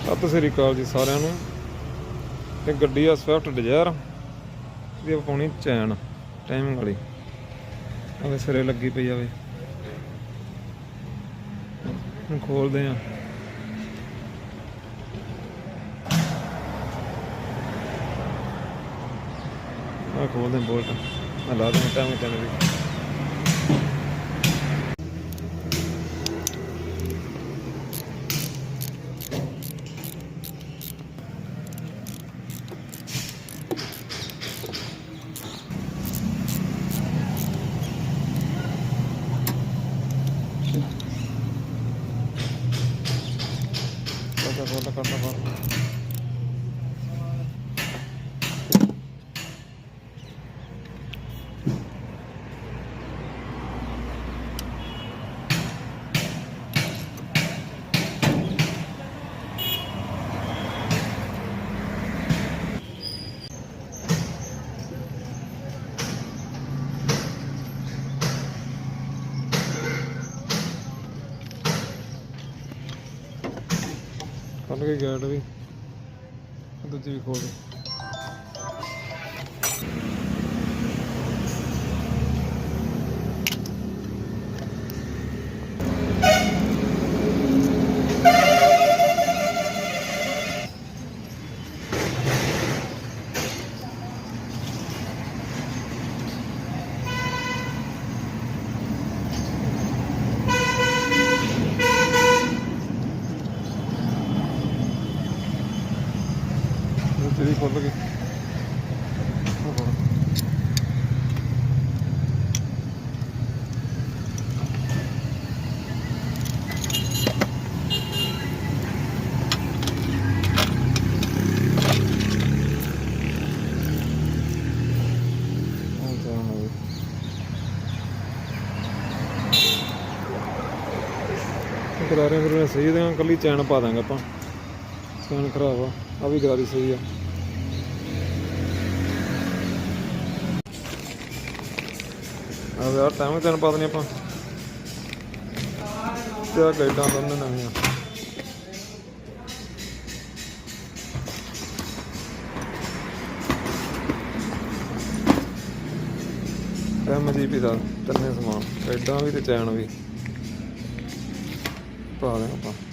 ਸਤਿ ਸ੍ਰੀ ਅਕਾਲ ਜੀ ਸਾਰਿਆਂ ਨੂੰ। ਇਹ ਗੱਡੀ ਆ ਸਵਿਫਟ ਡਿਜ਼ਾਇਰ ਦੀ ਪਾਉਣੀ ਚੈਨ ਟਾਈਮਿੰਗ ਵਾਲੀ। ਆਵੇ ਸਿਰੇ ਲੱਗੀ ਪਈ ਆਵੇ। ਹੁਣ ਖੋਲਦੇ ਆ। ਆ ਖੋਲਦੇ ਬੋਲਟ। ਆ ਲਾ ਦੇ ਟਾਈਮਿੰਗ ਚੈਨ ਵੀ। करना खोल के गेट भी दूजी भी खोल खोल के गरारे फिर सही देंगे कल चैन पा देंगे आप। चैन खराब आ भी गरारी सही है। यार टाइम चैन पा देनी आप। गाइडा दोनों नवियां MGP का तिने समान गाइडा भी तो चैन भी पा दें आप।